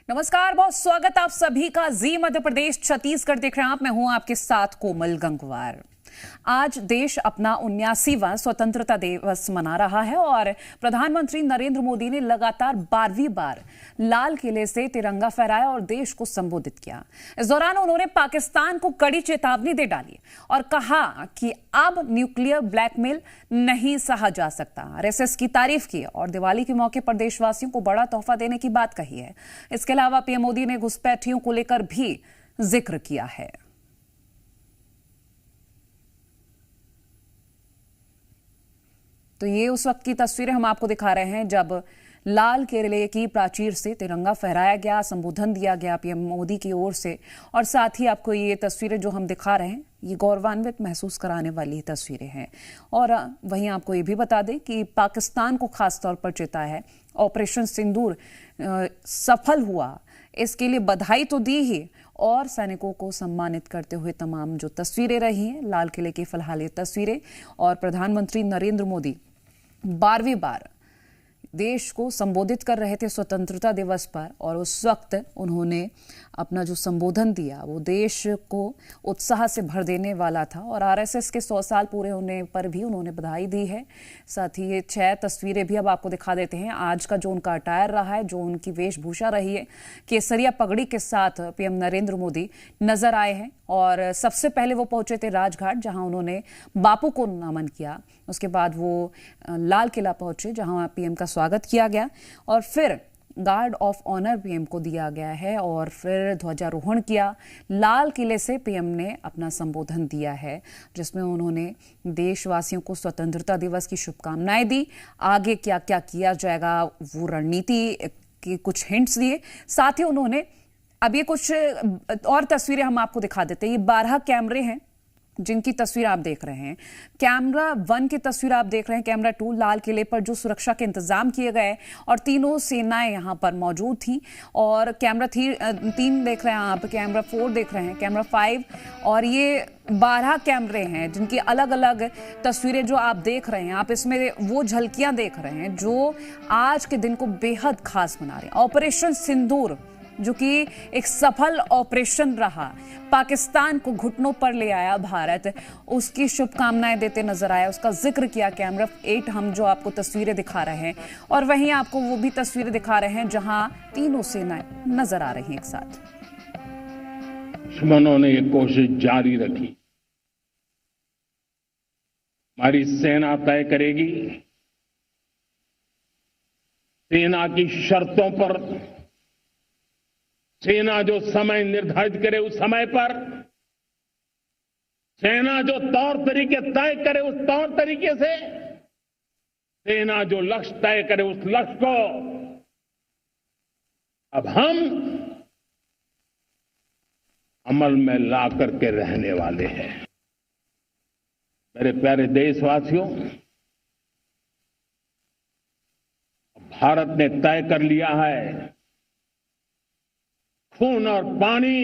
नमस्कार, बहुत स्वागत आप सभी का जी मध्य प्रदेश छत्तीसगढ़ देख रहे हैं आप। मैं हूं आपके साथ कोमल गंगवार। आज देश अपना 79वां स्वतंत्रता दिवस मना रहा है और प्रधानमंत्री नरेंद्र मोदी ने लगातार 12वीं बार लाल किले से तिरंगा फहराया और देश को संबोधित किया। इस दौरान उन्होंने पाकिस्तान को कड़ी चेतावनी दे डाली और कहा कि अब न्यूक्लियर ब्लैकमेल नहीं सहा जा सकता। आरएसएस की तारीफ की और दिवाली के मौके पर देशवासियों को बड़ा तोहफा देने की बात कही है। इसके अलावा पीएम मोदी ने घुसपैठियों को लेकर भी जिक्र किया है। तो ये उस वक्त की तस्वीरें हम आपको दिखा रहे हैं जब लाल किले की प्राचीर से तिरंगा फहराया गया, संबोधन दिया गया पीएम मोदी की ओर से। और साथ ही आपको ये तस्वीरें जो हम दिखा रहे हैं ये गौरवान्वित महसूस कराने वाली तस्वीरें हैं। और वहीं आपको ये भी बता दें कि पाकिस्तान को खास तौर पर चेताया है। ऑपरेशन सिंदूर सफल हुआ, इसके लिए बधाई तो दी ही और सैनिकों को सम्मानित करते हुए तमाम जो तस्वीरें रही हैं लाल किले की फिलहाल ये तस्वीरें। और प्रधानमंत्री नरेंद्र मोदी 12वीं बार देश को संबोधित कर रहे थे स्वतंत्रता दिवस पर और उस वक्त उन्होंने अपना जो संबोधन दिया वो देश को उत्साह से भर देने वाला था। और आरएसएस के 100 साल पूरे होने पर भी उन्होंने बधाई दी है। साथ ही ये 6 तस्वीरें भी अब आपको दिखा देते हैं। आज का जो उनका अटायर रहा है, जो उनकी वेशभूषा रही है, केसरिया पगड़ी के साथ पीएम नरेंद्र मोदी नजर आए हैं। और सबसे पहले वो पहुंचे थे राजघाट, जहां उन्होंने बापू को नमन किया। उसके बाद वो लाल किला पहुंचे जहां पीएम का स्वागत किया गया और फिर गार्ड ऑफ ऑनर पीएम को दिया गया है और फिर ध्वजारोहण किया। लाल किले से पीएम ने अपना संबोधन दिया है जिसमें उन्होंने देशवासियों को स्वतंत्रता दिवस की शुभकामनाएं दी। आगे क्या क्या किया जाएगा वो रणनीति के कुछ हिंट्स दिए। साथ ही उन्होंने अब ये कुछ और तस्वीरें हम आपको दिखा देते हैं। ये 12 कैमरे हैं जिनकी तस्वीर आप देख रहे हैं। कैमरा 1 की तस्वीर आप देख रहे हैं, कैमरा 2 लाल किले पर जो सुरक्षा के इंतजाम किए गए और तीनों सेनाएं यहां पर मौजूद थी। और कैमरा 3 देख रहे हैं आप, कैमरा 4 देख रहे हैं, कैमरा 5 और ये 12 कैमरे हैं जिनकी अलग अलग तस्वीरें जो आप देख रहे हैं। आप इसमें वो झलकियां देख रहे हैं जो आज के दिन को बेहद खास बना रहे हैं। ऑपरेशन सिंदूर जो कि एक सफल ऑपरेशन रहा, पाकिस्तान को घुटनों पर ले आया भारत, उसकी शुभकामनाएं देते नजर आया, उसका जिक्र किया। कैमरा 8 हम जो आपको तस्वीरें दिखा रहे हैं और वहीं आपको वो भी तस्वीरें दिखा रहे हैं जहां तीनों सेनाएं नजर आ रही हैं एक साथ। दुश्मनों ने ये कोशिश जारी रखी। हमारी सेना तय करेगी, सेना की शर्तों पर, सेना जो समय निर्धारित करे उस समय पर, सेना जो तौर तरीके तय करे उस तौर तरीके से, सेना जो लक्ष्य तय करे उस लक्ष्य को अब हम अमल में ला करके रहने वाले हैं। मेरे प्यारे देशवासियों, भारत ने तय कर लिया है खून और पानी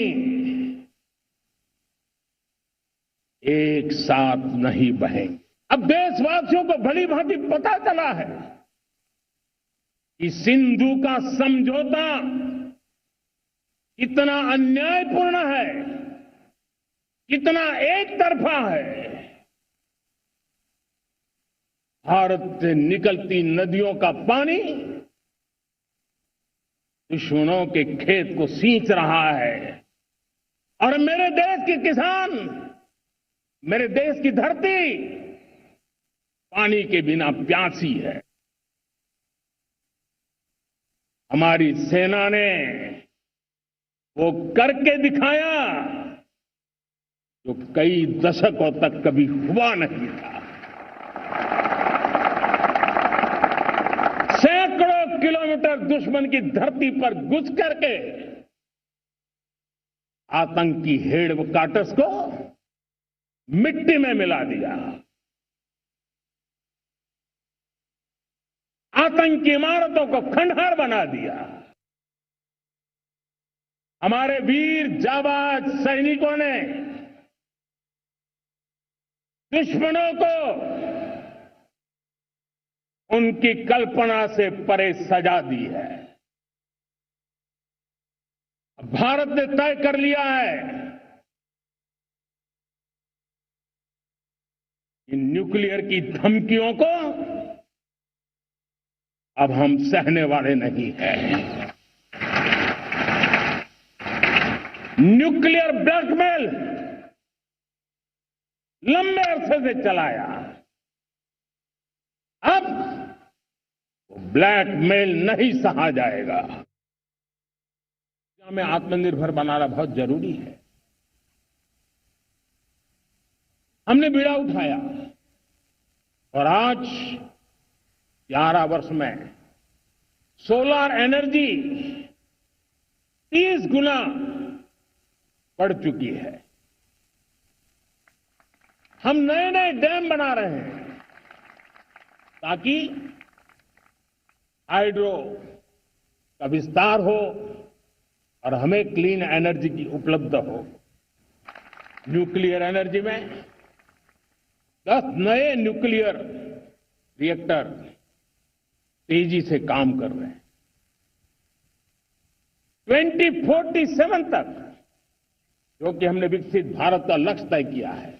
एक साथ नहीं बहेंगे। अब देशवासियों को भली भांति पता चला है कि सिंधु का समझौता कितना अन्यायपूर्ण है, कितना एक तरफा है। भारत से निकलती नदियों का पानी दुश्मनों के खेत को सींच रहा है और मेरे देश के किसान, मेरे देश की धरती पानी के बिना प्यासी है। हमारी सेना ने वो करके दिखाया जो कई दशकों तक कभी हुआ नहीं था। सैकड़ों किलोमीटर दुश्मन की धरती पर घुस करके आतंकी हेडक्वार्टर्स को मिट्टी में मिला दिया, आतंकी इमारतों को खंडहर बना दिया। हमारे वीर जाबाज सैनिकों ने दुश्मनों को उनकी कल्पना से परे सजा दी है। भारत ने तय कर लिया है कि न्यूक्लियर की धमकियों को अब हम सहने वाले नहीं हैं। न्यूक्लियर ब्लैकमेल लंबे अरसे से चलाया, अब ब्लैकमेल नहीं सहा जाएगा। में आत्मनिर्भर बनाना बहुत जरूरी है। हमने बीड़ा उठाया और आज 11 वर्ष में सोलर एनर्जी 30 गुना बढ़ चुकी है। हम नए नए डैम बना रहे हैं ताकि हाइड्रो का विस्तार हो और हमें क्लीन एनर्जी की उपलब्ध हो। न्यूक्लियर एनर्जी में 10 नए न्यूक्लियर रिएक्टर तेजी से काम कर रहे हैं। 2047 तक, जो कि हमने विकसित भारत का लक्ष्य तय किया है,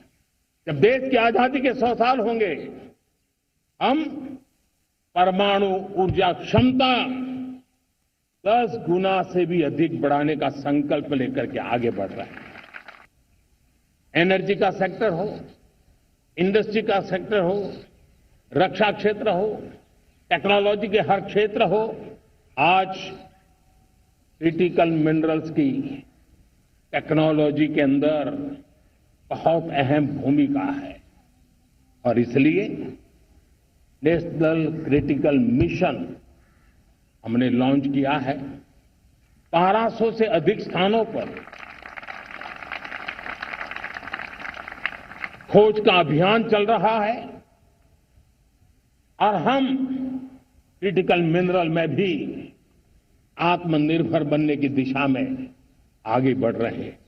जब देश की आजादी के 100 साल होंगे, हम परमाणु ऊर्जा क्षमता 10 गुना से भी अधिक बढ़ाने का संकल्प लेकर के आगे बढ़ रहे हैं। एनर्जी का सेक्टर हो, इंडस्ट्री का सेक्टर हो, रक्षा क्षेत्र हो, टेक्नोलॉजी के हर क्षेत्र हो, आज क्रिटिकल मिनरल्स की टेक्नोलॉजी के अंदर बहुत अहम भूमिका है और इसलिए नेशनल क्रिटिकल मिशन हमने लॉन्च किया है। 1200 से अधिक स्थानों पर खोज का अभियान चल रहा है और हम क्रिटिकल मिनरल में भी आत्मनिर्भर बनने की दिशा में आगे बढ़ रहे हैं।